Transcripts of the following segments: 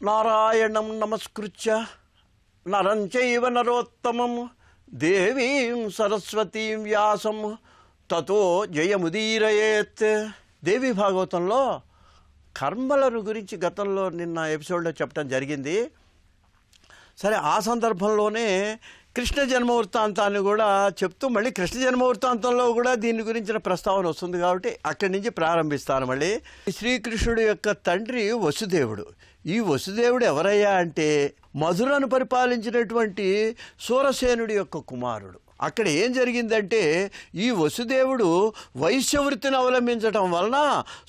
నారాయణం నమస్కృత్య నరం చైవ నరోత్తమం దేవీం సరస్వతీం వ్యాసం తతో జయముదీరయేత్. దేవి భాగవతంలో కర్మలను గురించి గతంలో నిన్న ఎపిసోడ్లో చెప్పడం జరిగింది. సరే, ఆ సందర్భంలోనే కృష్ణ జన్మ వృత్తాంతాన్ని కూడా చెప్తూ మళ్ళీ కృష్ణ జన్మ వృత్తాంతంలో కూడా దీని గురించిన ప్రస్తావన వస్తుంది కాబట్టి అక్కడి నుంచి ప్రారంభిస్తాను. మళ్ళీ శ్రీకృష్ణుడు యొక్క తండ్రి వసుదేవుడు. ఈ వసుదేవుడు ఎవరయ్యా అంటే మధురను పరిపాలించినటువంటి సూరసేనుడి యొక్క కుమారుడు. అక్కడ ఏం జరిగిందంటే ఈ వసుదేవుడు వైశ్యవృత్తిని అవలంబించటం వలన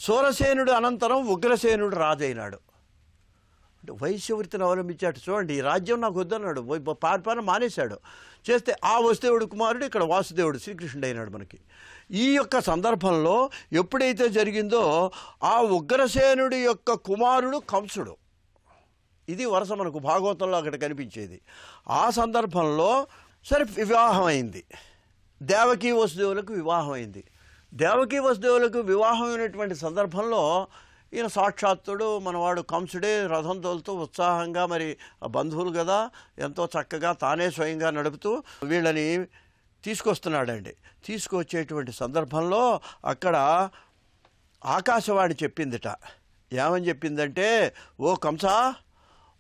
సూరసేనుడు అనంతరం ఉగ్రసేనుడు రాజైనాడు. వైశ్యవృత్తిని అవలంబించాడు. చూడండి, ఈ రాజ్యం నాకు వద్దన్నాడు, పార్పాన మానేశాడు. చేస్తే ఆ వసుదేవుడు కుమారుడు ఇక్కడ వాసుదేవుడు శ్రీకృష్ణుడు అయినాడు మనకి. ఈ యొక్క సందర్భంలో ఎప్పుడైతే జరిగిందో ఆ ఉగ్రసేనుడి యొక్క కుమారుడు కంసుడు. ఇది వరుస మనకు భాగవతంలో అక్కడ కనిపించేది. ఆ సందర్భంలో సరే వివాహం అయింది, దేవకీ వసుదేవులకు వివాహం అయింది. దేవకీ వసుదేవులకు వివాహం అయినటువంటి సందర్భంలో ఈయన సాక్షాత్తుడు మనవాడు కంసుడే రథం తోలుతూ ఉత్సాహంగా, మరి బంధువులు కదా, ఎంతో చక్కగా తానే స్వయంగా నడుపుతూ వీళ్ళని తీసుకొస్తున్నాడండి. తీసుకొచ్చేటువంటి సందర్భంలో అక్కడ ఆకాశవాణి చెప్పిందిట. ఏమని చెప్పిందంటే, ఓ కంసా,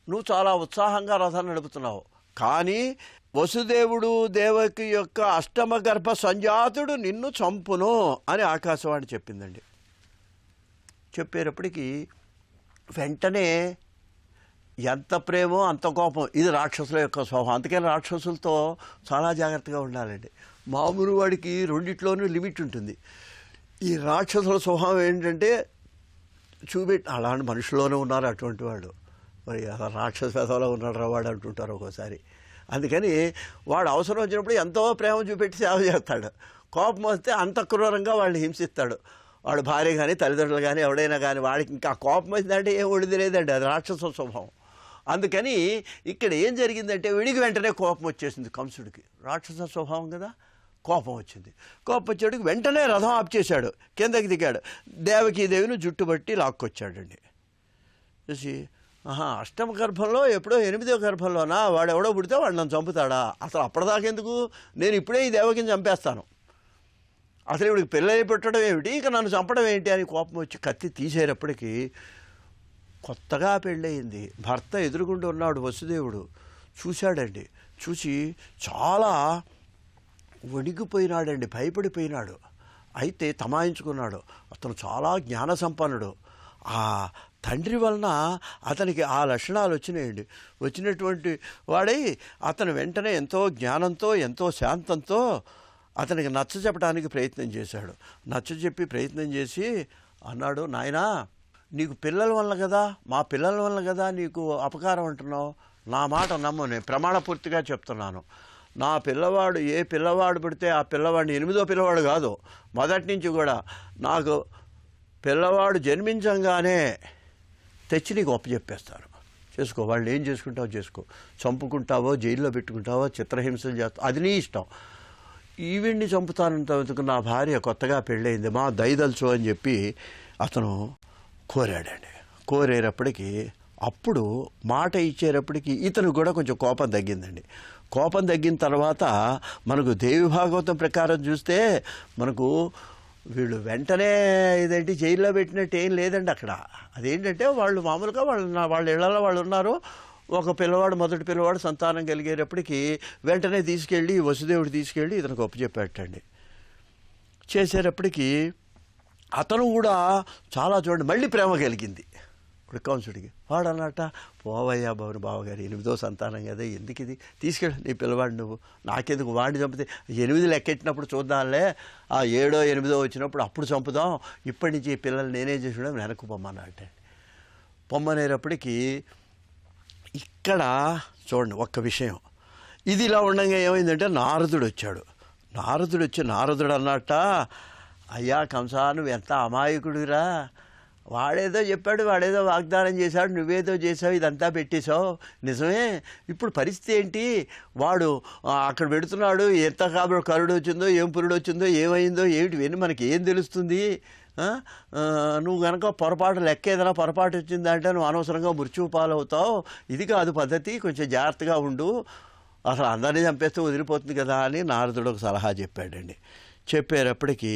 నువ్వు చాలా ఉత్సాహంగా రథం నడుపుతున్నావు, కానీ వసుదేవుడు దేవకి యొక్క అష్టమ గర్భ సంజాతుడు నిన్ను చంపును అని ఆకాశవాణి చెప్పిందండి. చెప్పేటప్పటికి వెంటనే ఎంత ప్రేమో అంత కోపం. ఇది రాక్షసుల యొక్క స్వభావం. అందుకని రాక్షసులతో చాలా జాగ్రత్తగా ఉండాలండి. మామూలు వాడికి రెండిట్లోనూ లిమిట్ ఉంటుంది. ఈ రాక్షసుల స్వభావం ఏంటంటే అలాంటి మనుషుల్లోనే ఉన్నారు అటువంటి వాడు. మరి అలా రాక్షస వేధంలో ఉన్నాడు వాడు అంటుంటారు ఒక్కోసారి. అందుకని వాడు అవసరం వచ్చినప్పుడు ఎంతో ప్రేమ చూపెట్టి సేవ చేస్తాడు. కోపం వస్తే అంత క్రూరంగా వాళ్ళని హింసిస్తాడు. వాడు భార్య కానీ తల్లిదండ్రులు కానీ ఎవడైనా కానీ వాడికి ఇంకా కోపం వచ్చిందంటే ఏం ఒడిది లేదండి, అది రాక్షస స్వభావం. అందుకని ఇక్కడ ఏం జరిగిందంటే వీడికి వెంటనే కోపం వచ్చేసింది కంసుడికి. రాక్షస స్వభావం కదా, కోపం వచ్చింది. కోపం వచ్చేటికి వెంటనే రథం ఆప్ చేశాడు, కిందకి దిగాడు. దేవకీదేవిని జుట్టుబట్టి లాక్కొచ్చాడండి. చూసి, అష్టమ గర్భంలో ఎప్పుడో 8వ గర్భంలోనా వాడు ఎవడో పుడితే వాడు నన్ను చంపుతాడా, అసలు అప్పటిదాకెందుకు, నేను ఇప్పుడే ఈ దేవకిని చంపేస్తాను, అసలు ఇవిడికి పెళ్ళయి పెట్టడం ఏమిటి, ఇక నన్ను చంపడం ఏంటి అని కోపం వచ్చి కత్తి తీసేటప్పటికీ కొత్తగా పెళ్ళయింది, భర్త ఎదురుగుండా ఉన్నాడు వసుదేవుడు. చూశాడండి, చూసి చాలా వణిగిపోయినాడండి, భయపడిపోయినాడు. అయితే తమాయించుకున్నాడు. అతను చాలా జ్ఞాన సంపన్నుడు. ఆ తండ్రి వలన అతనికి ఆ లక్షణాలు వచ్చినాయండి. వచ్చినటువంటి వాడై అతను వెంటనే ఎంతో జ్ఞానంతో ఎంతో శాంతంతో అతనికి నచ్చ చెప్పడానికి ప్రయత్నం చేశాడు. నచ్చ చెప్పి ప్రయత్నం చేసి అన్నాడు, నాయనా, నీకు పిల్లల వల్ల కదా, మా పిల్లల వల్ల కదా నీకు అపకారం అంటున్నావు, నా మాట నమ్ము, నేను ప్రమాణపూర్తిగా చెప్తున్నాను. నా పిల్లవాడు ఏ పిల్లవాడు పుడితే ఆ పిల్లవాడిని 8వ పిల్లవాడు కాదు, మొదటి నుంచి కూడా నాకు పిల్లవాడు జన్మించంగానే తెచ్చి నీకు అప్పచెప్పేస్తాను, చేసుకో, వాళ్ళు ఏం చేసుకుంటావో చేసుకో, చంపుకుంటావో జైల్లో పెట్టుకుంటావో చిత్రహింసలు చేస్తావు, అది నీ ఇష్టం. ఈవిడ్ని చంపుతానంతకు నా భార్య కొత్తగా పెళ్ళయింది, మా దయదలుచు అని చెప్పి అతను కోరాడండి. కోరేటప్పటికి అప్పుడు మాట ఇచ్చేటప్పటికి ఇతను కూడా కొంచెం కోపం తగ్గిందండి. కోపం తగ్గిన తర్వాత మనకు దేవి భాగవతం ప్రకారం చూస్తే మనకు వీళ్ళు వెంటనే ఇదేంటి జైల్లో పెట్టినట్టు ఏం లేదండి. అక్కడ అదేంటంటే వాళ్ళు మామూలుగా వాళ్ళ ఇళ్లలో వాళ్ళు ఉన్నారు. ఒక పిల్లవాడు, మొదటి పిల్లవాడు సంతానం కలిగేటప్పటికి వెంటనే తీసుకెళ్ళి వసుదేవుడు తీసుకెళ్ళి ఇతనికి ఒప్పచెప్పేటండి. చేసేటప్పటికి అతను కూడా చాలా చూడండి మళ్ళీ ప్రేమ కలిగింది ఇప్పుడు కంసుడికి. వాడు అన్నట్ట, పోవయ్యా బావగారు, 8వ సంతానం కదా, ఎందుకు ఇది, తీసుకెళ్ళి నీ పిల్లవాడు, నువ్వు నాకెందుకు, వాడిని చంపితే 8 లెక్కెట్టినప్పుడు చూద్దాంలే, ఆ 7వ 8వ వచ్చినప్పుడు అప్పుడు చంపుదాం, ఇప్పటి నుంచి ఈ పిల్లలు నేనేం చేసినా వెనక్కు పొమ్మన్నట్ట. పొమ్మనేటప్పటికీ ఇక్కడ చూడండి ఒక్క విషయం, ఇది ఇలా ఉండగా ఏమైందంటే నారదుడు వచ్చాడు. నారదుడు అన్నట్ట, అయ్యా కంసా, నువ్వు ఎంత అమాయకుడిరా, వాడేదో చెప్పాడు, వాడేదో వాగ్దానం చేశాడు, నువ్వేదో చేసావు, ఇదంతా పెట్టేశావు, నిజమే. ఇప్పుడు పరిస్థితి ఏంటి? వాడు అక్కడ పెడుతున్నాడు, ఎంత కాబట్టి కరుడు వచ్చిందో, ఏం పురుడు వచ్చిందో, ఏమైందో, ఏమిటి విని మనకి ఏం తెలుస్తుంది? నువ్వు కనుక పొరపాటు లెక్క ఏదైనా పొరపాటు వచ్చిందంటే నువ్వు అనవసరంగా మృత్యువు పాలవుతావు. ఇది కాదు పద్ధతి, కొంచెం జాగ్రత్తగా ఉండు, అసలు అందరినీ చంపేస్తే వదిలిపోతుంది కదా అని నారదుడు ఒక సలహా చెప్పాడండి. చెప్పేటప్పటికీ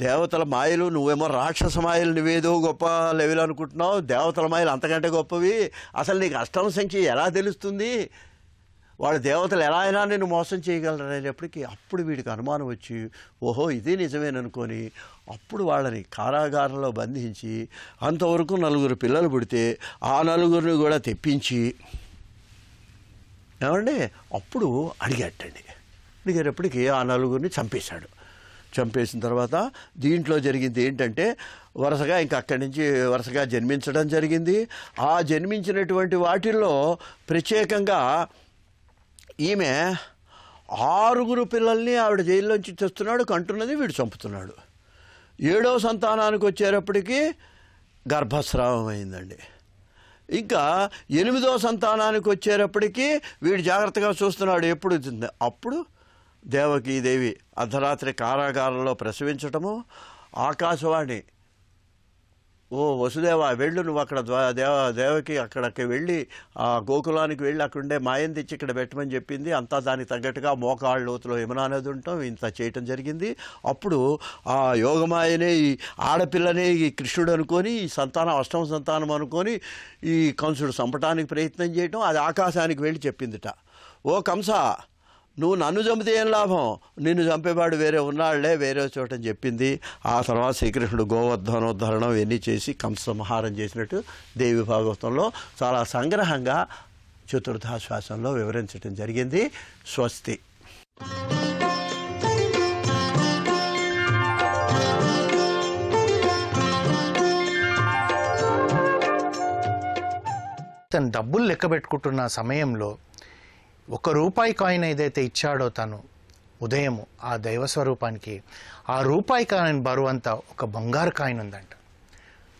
దేవతల మాయలు, నువ్వేమో రాక్షస మాయలు, నువ్వేదో గొప్ప లెవెల్ అనుకుంటున్నావు, దేవతల మాయలు అంతకంటే గొప్పవి. అసలు నీకు అష్టమ సంఖ్య ఎలా తెలుస్తుంది? వాళ్ళు దేవతలు ఎలా అయినా నేను మోసం చేయగలరు అనేటప్పటికీ అప్పుడు వీడికి అనుమానం వచ్చి, ఓహో ఇది నిజమేననుకొని అప్పుడు వాళ్ళని కారాగారంలో బంధించి, అంతవరకు 4 పిల్లలు పుడితే ఆ 4 కూడా తెప్పించి ఏమండి అప్పుడు అడిగేటండి. అడిగేటప్పటికి ఆ 4 చంపేశాడు. చంపేసిన తర్వాత దీంట్లో జరిగింది ఏంటంటే వరుసగా ఇంకా అక్కడి నుంచి వరుసగా జన్మించడం జరిగింది. ఆ జన్మించినటువంటి వాటిల్లో ప్రత్యేకంగా ఈమె 6 పిల్లల్ని ఆవిడ జైల్లోంచి తెస్తున్నాడు, కంటున్నది, వీడు చంపుతున్నాడు. 7వ సంతానానికి వచ్చేటప్పటికి గర్భస్రావం అయిందండి. ఇంకా 8వ సంతానానికి వచ్చేటప్పటికి వీడు జాగ్రత్తగా చూస్తున్నాడు ఎప్పుడు. అప్పుడు దేవకీదేవి అర్ధరాత్రి కారాగారంలో ప్రసవించటము, ఆకాశవాణి, ఓ వసుదేవ వెళ్ళు, నువ్వు అక్కడ దేవకి అక్కడికి వెళ్ళి ఆ గోకులానికి వెళ్ళి అక్కడుండే మాయం తెచ్చి ఇక్కడ పెట్టమని చెప్పింది. అంతా దానికి తగ్గట్టుగా మోకాళ్ళ లోతులో యమునా నది ఉండటం ఇంత చేయటం జరిగింది. అప్పుడు ఆ యోగమాయనే ఈ ఆడపిల్లనే ఈ కృష్ణుడు అనుకొని, ఈ సంతానం అష్టమ సంతానం అనుకొని ఈ కంసుడు చంపటానికి ప్రయత్నం చేయటం, అది ఆకాశానికి వెళ్ళి చెప్పిందిట, ఓ కంస నువ్వు నన్ను చంపితే ఏం లాభం, నిన్ను చంపేవాడు వేరే ఉన్నాళ్లే వేరే చోటని చెప్పింది. ఆ తర్వాత శ్రీకృష్ణుడు గోవర్ధనోద్ధరణం ఇవన్నీ చేసి కంస సంహారం చేసినట్టు దేవి భాగవతంలో చాలా సంగ్రహంగా చతుర్థాశ్వాసంలో వివరించడం జరిగింది. స్వస్తి. తను డబ్బులు లెక్క పెట్టుకుంటున్న సమయంలో ₹1 కాయిన్ ఏదైతే ఇచ్చాడో తను ఉదయము ఆ దైవ స్వరూపానికి, ఆ రూపాయి కాయిన్ బరువంతా ఒక బంగారు కాయిన్ ఉందంట.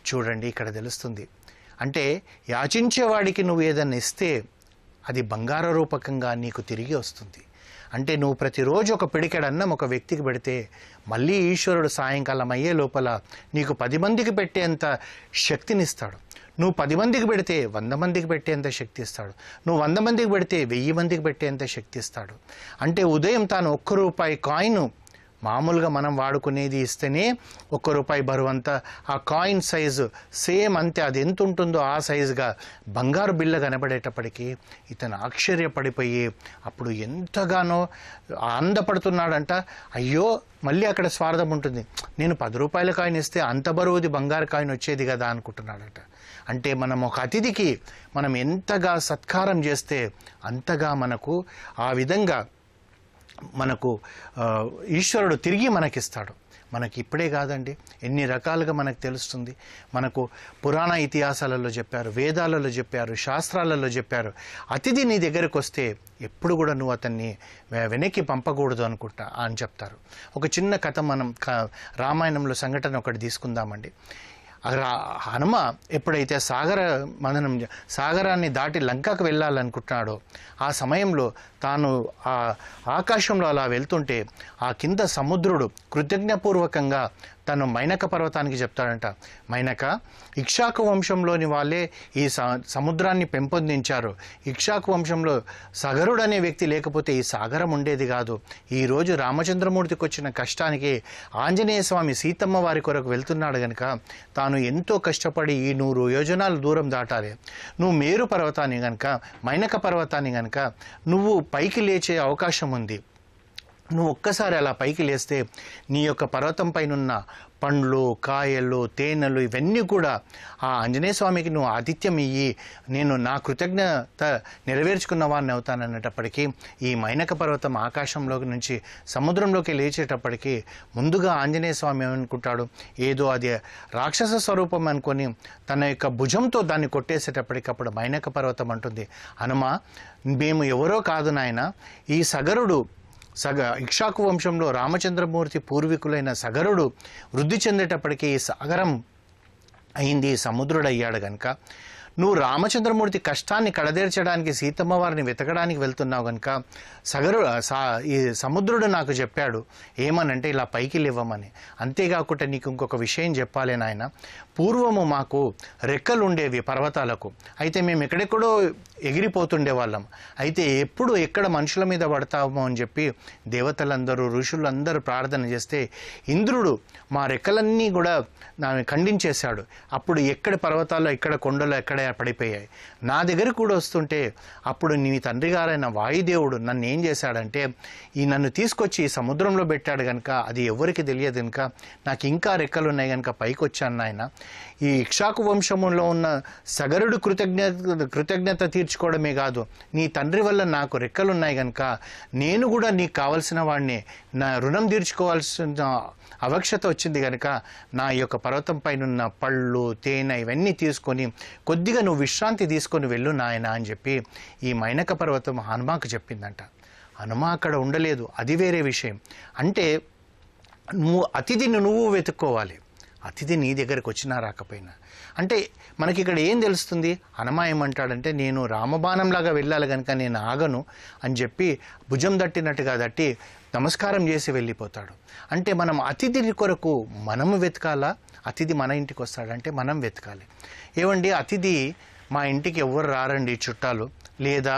చూడండి ఇక్కడ తెలుస్తుంది. అంటే యాచించేవాడికి నువ్వు ఏదన్నా ఇస్తే అది బంగారు రూపకంగా నీకు తిరిగి వస్తుంది. అంటే నువ్వు ప్రతిరోజు ఒక పిడికెడన్నం ఒక వ్యక్తికి పెడితే మళ్ళీ ఈశ్వరుడు సాయంకాలం అయ్యే లోపల నీకు 10 మందికి పెట్టేంత శక్తినిస్తాడు. నువ్వు 10 మందికి పెడితే 100 మందికి పెట్టేంత శక్తి ఇస్తాడు. నువ్వు 100 మందికి పెడితే 1000 మందికి పెట్టేంత శక్తి ఇస్తాడు. అంటే ఉదయం తాను ₹1 కాయిన్ మామూలుగా మనం వాడుకునేది ఇస్తేనే ₹1 బరువంతా ఆ కాయిన్ సైజు సేమ్ అంతే, అది ఎంత ఉంటుందో ఆ సైజుగా బంగారు బిళ్ళ కనబడేటప్పటికీ ఇతను ఆశ్చర్యపడిపోయి అప్పుడు ఎంతగానో ఆనందపడుతున్నాడంట. అయ్యో మళ్ళీ అక్కడ స్వార్థం ఉంటుంది, నేను ₹10 కాయిన్ ఇస్తే అంత బరువుది బంగారు కాయిన్ వచ్చేది కదా అనుకుంటున్నాడట. అంటే మనం ఒక అతిథికి మనం ఎంతగా సత్కారం చేస్తే అంతగా మనకు ఆ విధంగా మనకు ఈశ్వరుడు తిరిగి మనకిస్తాడు. మనకి ఇప్పుడే కాదండి, ఎన్ని రకాలుగా మనకు తెలుస్తుంది. మనకు పురాణ ఇతిహాసాలలో చెప్పారు, వేదాలలో చెప్పారు, శాస్త్రాలలో చెప్పారు, అతిథి నీ దగ్గరకు వస్తే ఎప్పుడు కూడా నువ్వు అతన్ని వెనక్కి పంపకూడదు అనుకుంటా అని చెప్తారు. ఒక చిన్న కథ మనం రామాయణంలో సంఘటన ఒకటి తీసుకుందామండి. హనుమ ఎప్పుడైతే సాగరాన్ని దాటి లంకకు వెళ్ళాలనుకుంటున్నాడో ఆ సమయంలో తాను ఆ ఆకాశంలో అలా వెళ్తుంటే ఆ కింద సముద్రుడు కృతజ్ఞపూర్వకంగా తను మైనక పర్వతానికి చెప్తాడంట, మైనక ఇక్ష్వాకు వంశంలోని వాళ్ళే ఈ సముద్రాన్ని పెంపొందించారు. ఇక్ష్వాకు వంశంలో సగరుడు అనే వ్యక్తి లేకపోతే ఈ సాగరం ఉండేది కాదు. ఈరోజు రామచంద్రమూర్తికి వచ్చిన కష్టానికి ఆంజనేయ స్వామి సీతమ్మ వారి కొరకు వెళ్తున్నాడు కనుక తాను ఎంతో కష్టపడి ఈ 100 యోజనాలు దూరం దాటాలి. నువ్వు మేరు పర్వతాన్ని కనుక మైనక పర్వతాన్ని కనుక నువ్వు పైకి లేచే అవకాశం ఉంది. నువ్వు ఒక్కసారి అలా పైకి లేస్తే నీ యొక్క పర్వతం పైనున్న పండ్లు, కాయలు, తేనెలు ఇవన్నీ కూడా ఆ ఆంజనేయ స్వామికి నువ్వు ఆతిథ్యం ఇయ్యి, నేను నా కృతజ్ఞత నెరవేర్చుకున్న వాడిని అవుతాననేటప్పటికీ ఈ మైనక పర్వతం ఆకాశంలోకి నుంచి సముద్రంలోకి లేచేటప్పటికీ ముందుగా ఆంజనేయ స్వామి ఏమనుకుంటాడు, ఏదో అది రాక్షస స్వరూపం అనుకొని తన యొక్క భుజంతో దాన్ని కొట్టేసేటప్పటికి అప్పుడు మైనక పర్వతం అంటుంది, హనుమ మేము ఎవరో కాదు నాయన, ఈ సగరుడు ఇక్ష్వాకు వంశంలో రామచంద్రమూర్తి పూర్వీకులైన సగరుడు వృద్ధి చెందేటప్పటికీ ఈ సాగరం అయింది, సముద్రుడు అయ్యాడు గనుక నువ్వు రామచంద్రమూర్తి కష్టాన్ని కడదేర్చడానికి సీతమ్మ వారిని వెతకడానికి వెళ్తున్నావు గనుక ఈ సముద్రుడు నాకు చెప్పాడు ఏమనంటే ఇలా పైకి లేవమని. అంతేకాకుండా నీకు ఇంకొక విషయం చెప్పాలి నాయన, పూర్వము మాకు రెక్కలు ఉండేవి పర్వతాలకు, అయితే మేము ఎక్కడెక్కడో ఎగిరిపోతుండే వాళ్ళం. అయితే ఎప్పుడు ఎక్కడ మనుషుల మీద పడతామో అని చెప్పి దేవతలందరూ ఋషులందరూ ప్రార్థన చేస్తే ఇంద్రుడు మా రెక్కలన్నీ కూడా ఖండించేశాడు. అప్పుడు ఎక్కడ పర్వతాల్లో ఎక్కడ కొండలో ఎక్కడ పడిపోయాయి. నా దగ్గర కూడా వస్తుంటే అప్పుడు నీ తండ్రి గారైన వాయుదేవుడు నన్ను ఏం చేశాడంటే నన్ను తీసుకొచ్చి ఈ సముద్రంలో పెట్టాడు కనుక అది ఎవరికి తెలియదు కనుక నాకు ఇంకా రెక్కలు ఉన్నాయి కనుక పైకి వచ్చాను ఆయన. ఈ ఇక్షాకు వంశంలో ఉన్న సగరుడు కృతజ్ఞత తీర్చుకోవడమే కాదు, నీ తండ్రి వల్ల నాకు రెక్కలు ఉన్నాయి కనుక నేను కూడా నీకు కావలసిన వాడిని, నా రుణం తీర్చుకోవాల్సిన అవక్షత వచ్చింది కనుక నా యొక్క పర్వతం పైన ఉన్న పళ్ళు తేనె ఇవన్నీ తీసుకొని కొద్దిగా నువ్వు విశ్రాంతి తీసుకొని వెళ్ళు నాయన అని చెప్పి ఈ మైనక పర్వతం హనుమాకు చెప్పిందంట. హనుమ అక్కడ ఉండలేదు, అది వేరే విషయం. అంటే అతిథిని నువ్వు వెతుక్కోవాలి, అతిథి నీ దగ్గరకు వచ్చినా రాకపోయినా. అంటే మనకి ఇక్కడ ఏం తెలుస్తుంది, హనుమ ఏమంటాడంటే నేను రామబాణంలాగా వెళ్ళాలి కనుక నేను ఆగను అని చెప్పి భుజం తట్టినట్టుగా తట్టి నమస్కారం చేసి వెళ్ళిపోతాడు. అంటే మనం అతిథి కొరకు మనము వెతకాలా, అతిథి మన ఇంటికి వస్తాడంటే మనం వెతకాలి. ఏమండి అతిథి మా ఇంటికి ఎవరు రారండి చుట్టాలు, లేదా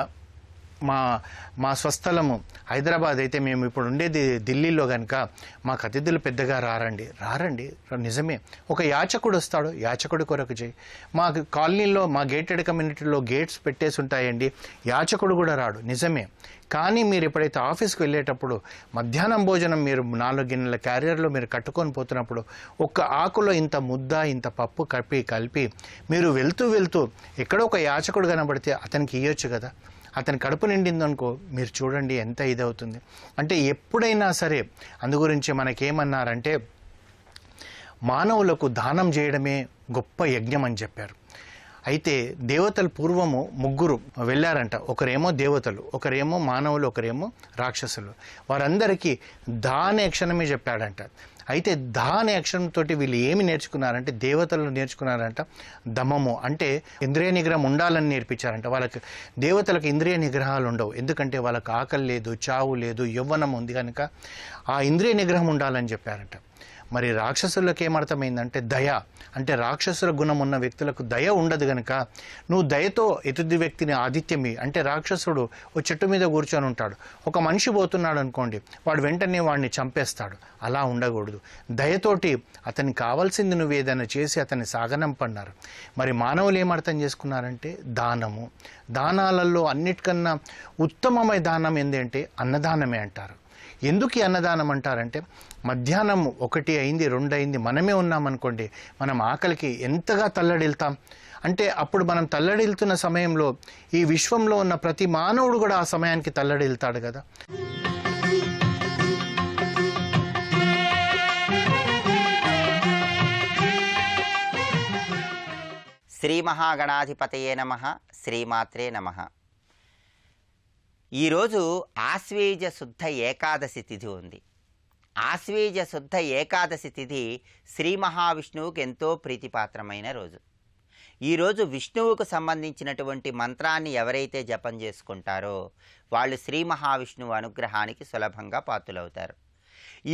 మా స్వస్థలము హైదరాబాద్ అయితే మేము ఇప్పుడు ఉండేది ఢిల్లీలో కనుక మాకు అతిథులు పెద్దగా రారండి నిజమే. ఒక యాచకుడు వస్తాడు, యాచకుడి కొరకు చేయి. మా కాలనీలో మా గేటెడ్ కమ్యూనిటీలో గేట్స్ పెట్టేసి ఉంటాయండి, యాచకుడు కూడా రాడు, నిజమే. కానీ మీరు ఎప్పుడైతే ఆఫీస్కి వెళ్ళేటప్పుడు మధ్యాహ్నం భోజనం మీరు 4 గిన్నెల క్యారియర్లో మీరు కట్టుకొని పోతున్నప్పుడు ఒక్క ఆకులో ఇంత ముద్ద ఇంత పప్పు కలిపి మీరు వెళ్తూ ఎక్కడో ఒక యాచకుడు కనబడితే అతనికి ఇవ్వచ్చు కదా, అతని కడుపు నిండిందనుకో మీరు చూడండి ఎంత ఇదవుతుంది. అంటే ఎప్పుడైనా సరే అందుగురించి మనకేమన్నారంటే మానవులకు దానం చేయడమే గొప్ప యజ్ఞం అని చెప్పారు. అయితే దేవతలు పూర్వము 3 వెళ్ళారంట, ఒకరేమో దేవతలు, ఒకరేమో మానవులు, ఒకరేమో రాక్షసులు. వారందరికీ అనే అక్షరమే చెప్పాడంట. అయితే అనే అక్షరంతో వీళ్ళు ఏమి నేర్చుకున్నారంటే దేవతలు నేర్చుకున్నారంట దమము, అంటే ఇంద్రియ నిగ్రహం ఉండాలని నేర్పించారంట. వాళ్ళకి దేవతలకు ఇంద్రియ నిగ్రహాలు ఉండవు, ఎందుకంటే వాళ్ళకి ఆకలి లేదు, చావు లేదు, యవ్వనం ఉంది కనుక ఆ ఇంద్రియ నిగ్రహం ఉండాలని చెప్పారంట. మరి రాక్షసులకు ఏమర్థమైందంటే దయ, అంటే రాక్షసుల గుణం ఉన్న వ్యక్తులకు దయ ఉండదు కనుక నువ్వు దయతో ఎదుటి వ్యక్తిని ఆతిథ్యమి. అంటే రాక్షసుడు ఓ చెట్టు మీద కూర్చొని ఉంటాడు, ఒక మనిషి పోతున్నాడు అనుకోండి, వాడు వెంటనే వాడిని చంపేస్తాడు. అలా ఉండకూడదు, దయతోటి అతనికి కావాల్సింది నువ్వు ఏదైనా చేసి అతన్ని సాగనంపన్నారు. మరి మానవులు ఏమర్థం చేసుకున్నారంటే దానము, దానాలలో అన్నిటికన్నా ఉత్తమమైన దానం ఏంటంటే అన్నదానమే అంటారు. ఎందుకు ఈ అన్నదానం అంటారంటే మధ్యాహ్నం 1 అయింది 2 అయింది మనమే ఉన్నామనుకోండి, మనం ఆకలికి ఎంతగా తల్లడిల్తాం. అంటే అప్పుడు మనం తల్లడిల్తున్న సమయంలో ఈ విశ్వంలో ఉన్న ప్రతి మానవుడు కూడా ఆ సమయానికి తల్లడిల్తాడు కదా. శ్రీ మహాగణాధిపతయే నమః. శ్రీమాత్రే నమః. ఈరోజు ఆశ్వేజ శుద్ధ ఏకాదశి తిథి ఉంది. ఆశ్వేజ శుద్ధ ఏకాదశి తిథి శ్రీ మహావిష్ణువుకు ఎంతో ప్రీతిపాత్రమైన రోజు. ఈరోజు విష్ణువుకు సంబంధించినటువంటి మంత్రాన్ని ఎవరైతే జపం చేసుకుంటారో వాళ్ళు శ్రీ మహావిష్ణువు అనుగ్రహానికి సులభంగా పాత్రులవుతారు.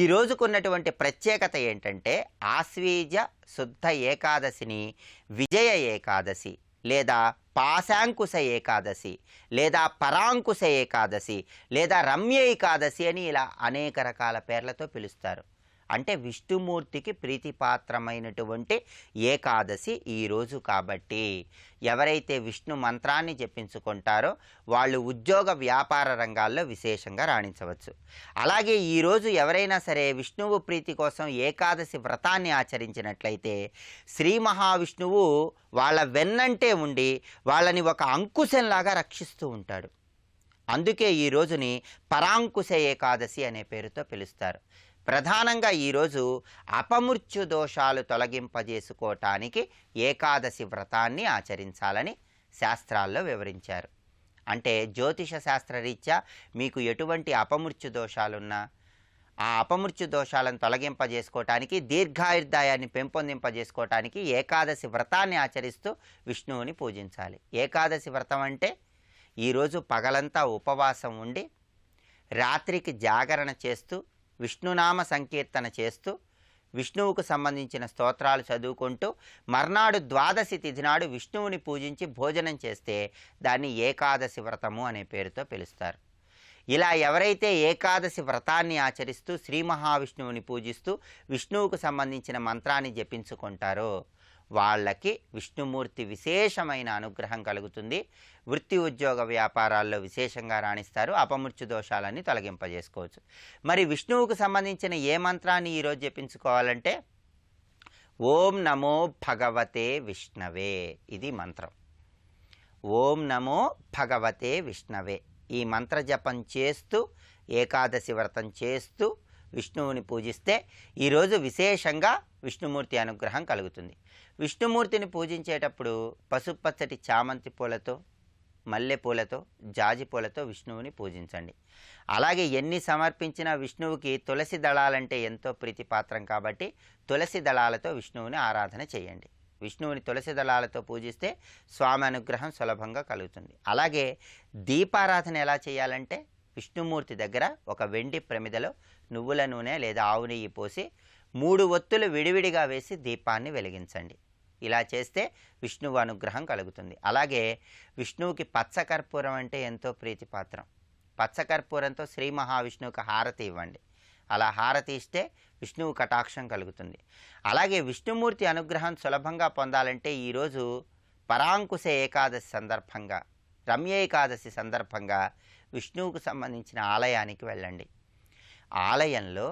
ఈ రోజుకున్నటువంటి ప్రత్యేకత ఏంటంటే ఆశ్వేజ శుద్ధ ఏకాదశిని విజయ ఏకాదశి లేదా పాశాంకుశ ఏకాదశి లేదా పరాంకుశ ఏకాదశి లేదా రమ్య ఏకాదశి అని ఇలా అనేక రకాల పేర్లతో పిలుస్తారు. అంటే విష్ణుమూర్తికి ప్రీతిపాత్రమైనటువంటి ఏకాదశి ఈరోజు. కాబట్టి ఎవరైతే విష్ణు మంత్రాన్ని జపించుకుంటారో వాళ్ళు ఉద్యోగ వ్యాపార రంగాల్లో విశేషంగా రాణించవచ్చు. అలాగే ఈరోజు ఎవరైనా సరే విష్ణువు ప్రీతి కోసం ఏకాదశి వ్రతాన్ని ఆచరించినట్లయితే శ్రీ మహావిష్ణువు వాళ్ళ వెన్నంటే ఉండి వాళ్ళని ఒక అంకుశంలాగా రక్షిస్తూ ఉంటాడు. అందుకే ఈ రోజుని పరాంకుశ ఏకాదశి అనే పేరుతో పిలుస్తారు. ప్రధానంగా ఈరోజు అపమృత్యు దోషాలు తొలగింపజేసుకోవటానికి ఏకాదశి వ్రతాన్ని ఆచరించాలని శాస్త్రాల్లో వివరించారు. అంటే జ్యోతిష శాస్త్రరీత్యా మీకు ఎటువంటి అపమృత్యు దోషాలున్నా, ఆ అపమృత్యు దోషాలను తొలగింపజేసుకోవటానికి, దీర్ఘాయుర్దాయాన్ని పెంపొందింపజేసుకోవటానికి ఏకాదశి వ్రతాన్ని ఆచరిస్తూ విష్ణువుని పూజించాలి. ఏకాదశి వ్రతం అంటే ఈరోజు పగలంతా ఉపవాసం ఉండి రాత్రికి జాగరణ చేస్తూ విష్ణునామ సంకీర్తన చేస్తూ విష్ణువుకు సంబంధించిన స్తోత్రాలు చదువుకుంటూ మర్నాడు ద్వాదశి తిథి నాడు విష్ణువుని పూజించి భోజనం చేస్తే దాన్ని ఏకాదశి వ్రతము అనే పేరుతో పిలుస్తారు. ఇలా ఎవరైతే ఏకాదశి వ్రతాన్ని ఆచరిస్తూ శ్రీ మహావిష్ణువుని పూజిస్తూ విష్ణువుకు సంబంధించిన మంత్రాన్ని జపించుకుంటారో వాళ్ళకి విష్ణుమూర్తి విశేషమైన అనుగ్రహం కలుగుతుంది. వృత్తి ఉద్యోగ వ్యాపారాల్లో విశేషంగా రాణిస్తారు. అపమృత్యు దోషాలన్నీ తొలగింపజేసుకోవచ్చు. మరి విష్ణువుకు సంబంధించిన ఏ మంత్రాన్ని ఈరోజు జపించుకోవాలంటే ఓం నమో భగవతే విష్ణవే, ఇది మంత్రం. ఓం నమో భగవతే విష్ణవే ఈ మంత్ర జపం చేస్తూ ఏకాదశి వ్రతం చేస్తూ విష్ణువుని పూజిస్తే ఈరోజు విశేషంగా విష్ణుమూర్తి అనుగ్రహం కలుగుతుంది. విష్ణుమూర్తిని పూజించేటప్పుడు పసుపచ్చటి చామంతి పూలతో, మల్లెపూలతో, జాజి పూలతో విష్ణువుని పూజించండి. అలాగే ఎన్ని సమర్పించినా విష్ణువుకి తులసి దళాలంటే ఎంతో ప్రీతిపాత్రం కాబట్టి తులసి దళాలతో విష్ణువుని ఆరాధన చేయండి. విష్ణువుని తులసి దళాలతో పూజిస్తే స్వామి అనుగ్రహం సులభంగా కలుగుతుంది. అలాగే దీపారాధన ఎలా చేయాలంటే విష్ణుమూర్తి దగ్గర ఒక వెండి ప్రమిదలో నువ్వుల నూనె లేదా ఆవు నెయ్యి పోసి 3 ఒత్తులు విడివిడిగా వేసి దీపాన్ని వెలిగించండి. ఇలా చేస్తే విష్ణువు అనుగ్రహం కలుగుతుంది. అలాగే విష్ణువుకి పచ్చకర్పూరం అంటే ఎంతో ప్రీతిపాత్రం. పచ్చకర్పూరంతో శ్రీ మహావిష్ణువుకి హారతి ఇవ్వండి. అలా హారతి ఇస్తే విష్ణువు కటాక్షం కలుగుతుంది. అలాగే విష్ణుమూర్తి అనుగ్రహం సులభంగా పొందాలంటే ఈరోజు పరాంకుశ ఏకాదశి సందర్భంగా, రమ్య ఏకాదశి సందర్భంగా విష్ణువుకు సంబంధించిన ఆలయానికి వెళ్ళండి. ఆలయంలో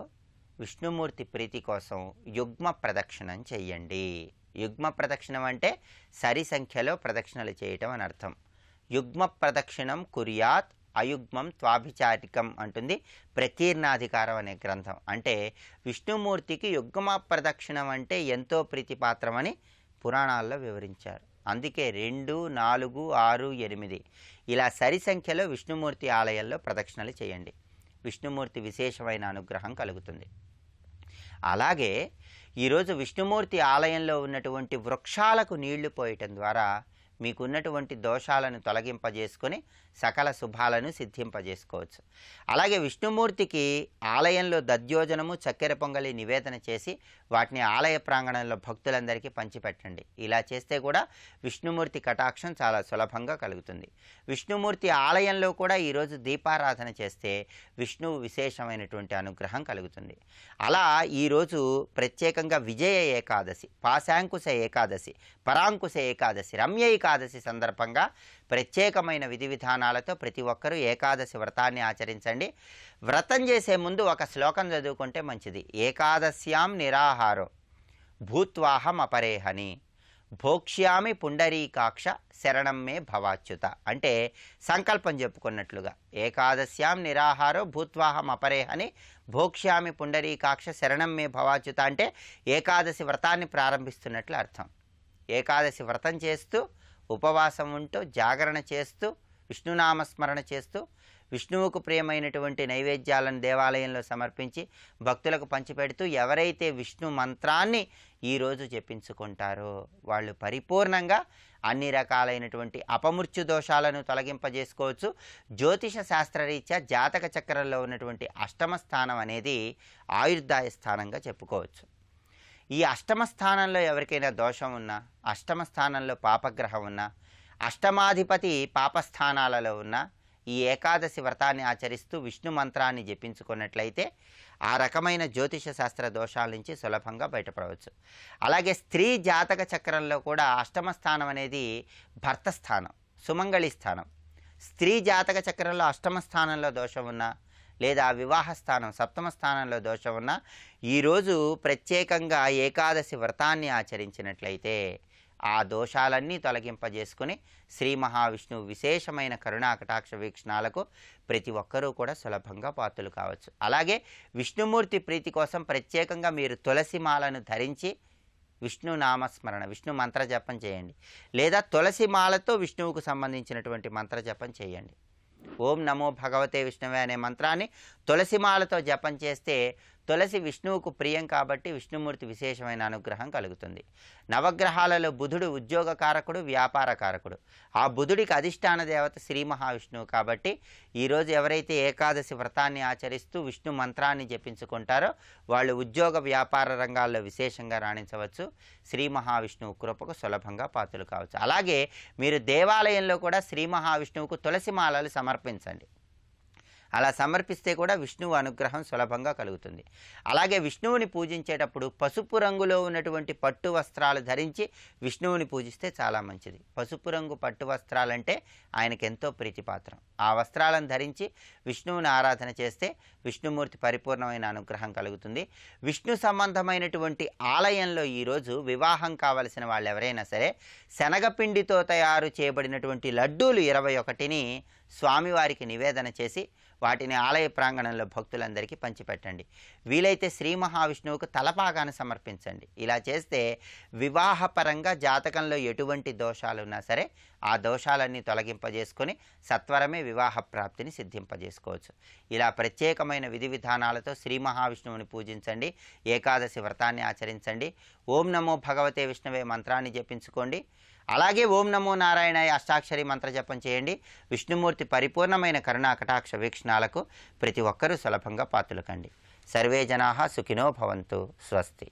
విష్ణుమూర్తి ప్రీతి కోసం యుగ్మ ప్రదక్షిణం చెయ్యండి. యుగ్మ ప్రదక్షిణం అంటే సరి సంఖ్యలో ప్రదక్షిణలు చేయటం అని అర్థం. యుగ్మ ప్రదక్షిణం కుర్యాత్ అయుగ్మం త్వాభిచారికం అంటుంది ప్రకీర్ణాధికారం అనే గ్రంథం. అంటే విష్ణుమూర్తికి యుగ్మ ప్రదక్షిణం అంటే ఎంతో ప్రీతిపాత్రమని పురాణాల్లో వివరించారు. అందుకే 2, 4, 6, 8 ఇలా సరి సంఖ్యలో విష్ణుమూర్తి ఆలయంలో ప్రదక్షిణలు చేయండి. విష్ణుమూర్తి విశేషమైన అనుగ్రహం కలుగుతుంది. అలాగే ఈరోజు విష్ణుమూర్తి ఆలయంలో ఉన్నటువంటి వృక్షాలకు నీళ్లు పోయటం ద్వారా మీకున్నటువంటి దోషాలను తొలగింపజేసుకొని సకల శుభాలను సిద్ధింపజేసుకోవచ్చు. అలాగే విష్ణుమూర్తికి ఆలయంలో దద్యోజనము, చక్కెర పొంగలి నివేదన చేసి వాటిని ఆలయ ప్రాంగణంలో భక్తులందరికీ పంచిపెట్టండి. ఇలా చేస్తే కూడా విష్ణుమూర్తి కటాక్షం చాలా సులభంగా కలుగుతుంది. విష్ణుమూర్తి ఆలయంలో కూడా ఈరోజు దీపారాధన చేస్తే విష్ణువు విశేషమైనటువంటి అనుగ్రహం కలుగుతుంది. అలా ఈరోజు ప్రత్యేకంగా విజయ ఏకాదశి, పాశాంకుశ ఏకాదశి, పరాంకుశ ఏకాదశి, రమ్య ఏకాదశి సందర్భంగా ప్రత్యేకమైన విధి విధానాలతో ప్రతి ఒక్కరూ ఏకాదశి వ్రతాన్ని ఆచరించండి. వ్రతం చేసే ముందు ఒక శ్లోకం చదువుకుంటే మంచిది. ఏకాదశ్యాం నిరాహారో భూత్వాహం అపరేహని భోక్ష్యామి పుండరీకాక్ష శరణం మే భవాచ్యుత. అంటే సంకల్పం చెప్పుకున్నట్లుగా ఏకాదశ్యాం నిరాహారో భూత్వాహం అపరేహని భోక్ష్యామి పుండరీకాక్ష శరణం మే భవాచ్యుత అంటే ఏకాదశి వ్రతాన్ని ప్రారంభిస్తున్నట్లు అర్థం. ఏకాదశి వ్రతం చేస్తూ ఉపవాసం ఉంటూ జాగరణ చేస్తూ విష్ణునామస్మరణ చేస్తూ విష్ణువుకు ప్రియమైనటువంటి నైవేద్యాలను దేవాలయంలో సమర్పించి భక్తులకు పంచిపెడుతూ ఎవరైతే విష్ణు మంత్రాన్ని ఈరోజు జపించుకుంటారో వాళ్ళు పరిపూర్ణంగా అన్ని రకాలైనటువంటి అపమృత్యు దోషాలను తొలగింపజేసుకోవచ్చు. జ్యోతిష శాస్త్రరీత్యా జాతక చక్రంలో ఉన్నటువంటి అష్టమ స్థానం అనేది ఆయుర్దాయ స్థానంగా చెప్పుకోవచ్చు. ఈ అష్టమ స్థానంలో ఎవరికైనా దోషం ఉన్నా, అష్టమ స్థానంలో పాపగ్రహం ఉన్నా, అష్టమాధిపతి పాపస్థానాలలో ఉన్న ఈ ఏకాదశి వ్రతాన్ని ఆచరిస్తూ విష్ణు మంత్రాన్ని జపించుకున్నట్లయితే ఆ రకమైన జ్యోతిష శాస్త్ర దోషాల నుంచి సులభంగా బయటపడవచ్చు. అలాగే స్త్రీ జాతక చక్రంలో కూడా అష్టమ స్థానం అనేది భర్త స్థానం, సుమంగళి స్థానం. స్త్రీ జాతక చక్రంలో అష్టమ స్థానంలో దోషం ఉన్నా లేదా వివాహ స్థానం సప్తమ స్థానంలో దోషం ఉన్నా ఈరోజు ప్రత్యేకంగా ఏకాదశి వ్రతాన్ని ఆచరించినట్లయితే ఆ దోషాలన్నీ తొలగింపజేసుకుని శ్రీ మహావిష్ణువు విశేషమైన కరుణా కటాక్ష వీక్షణాలకు ప్రతి ఒక్కరూ కూడా సులభంగా పాత్రలు కావచ్చు. అలాగే విష్ణుమూర్తి ప్రీతి కోసం ప్రత్యేకంగా మీరు తులసి మాలను ధరించి విష్ణు నామస్మరణ, విష్ణు మంత్రజపం చేయండి. లేదా తులసి మాలతో విష్ణువుకు సంబంధించినటువంటి మంత్రజపం చేయండి. ఓం నమో భగవతే విష్ణువే అనే మంత్రాన్ని తులసిమాలతో జపం చేస్తే తులసి విష్ణువుకు ప్రియం కాబట్టి విష్ణుమూర్తి విశేషమైన అనుగ్రహం కలుగుతుంది. నవగ్రహాలలో బుధుడు ఉద్యోగకారకుడు, వ్యాపారకారకుడు. ఆ బుధుడికి అధిష్టాన దేవత శ్రీ మహావిష్ణువు కాబట్టి ఈరోజు ఎవరైతే ఏకాదశి వ్రతాన్ని ఆచరిస్తూ విష్ణు మంత్రాన్ని జపించుకుంటారో వాళ్ళు ఉద్యోగ వ్యాపార రంగాల్లో విశేషంగా రాణించవచ్చు. శ్రీ మహావిష్ణువు కృపకు సులభంగా పాత్రలు కావచ్చు. అలాగే మీరు దేవాలయంలో కూడా శ్రీ మహావిష్ణువుకు తులసి మాలలు సమర్పించండి. అలా సమర్పిస్తే కూడా విష్ణువు అనుగ్రహం సులభంగా కలుగుతుంది. అలాగే విష్ణువుని పూజించేటప్పుడు పసుపు రంగులో ఉన్నటువంటి పట్టు వస్త్రాలు ధరించి విష్ణువుని పూజిస్తే చాలా మంచిది. పసుపు రంగు పట్టు వస్త్రాలంటే ఆయనకు ఎంతో ప్రీతిపాత్రం. ఆ వస్త్రాలను ధరించి విష్ణువుని ఆరాధన చేస్తే విష్ణుమూర్తి పరిపూర్ణమైన అనుగ్రహం కలుగుతుంది. విష్ణు సంబంధమైనటువంటి ఆలయంలో ఈరోజు వివాహం కావలసిన వాళ్ళు ఎవరైనా సరే శనగపిండితో తయారు చేయబడినటువంటి లడ్డూలు 21ని స్వామివారికి నివేదన చేసి వాటిని ఆలయ ప్రాంగణంలో భక్తులందరికీ పంచిపెట్టండి. వీలైతే శ్రీ మహావిష్ణువుకు తలపాగాను సమర్పించండి. ఇలా చేస్తే వివాహపరంగా జాతకంలో ఎటువంటి దోషాలున్నా సరే ఆ దోషాలన్నీ తొలగింపజేసుకొని సత్వరమే వివాహ ప్రాప్తిని సిద్ధింపజేసుకోవచ్చు. ఇలా ప్రత్యేకమైన విధి విధానాలతో శ్రీ మహావిష్ణువుని పూజించండి. ఏకాదశి వ్రతాన్ని ఆచరించండి. ఓం నమో భగవతే విష్ణువే మంత్రాన్ని జపించుకోండి. అలాగే ఓం నమో నారాయణాయ అష్టాక్షరి మంత్ర జపం చేయండి. విష్ణుమూర్తి పరిపూర్ణమైన కరుణా కటాక్ష వీక్షణాలకు ప్రతి ఒక్కరూ సులభంగా పాత్రలు కండి. సర్వే జనాః సుఖినో భవంతు. స్వస్తి.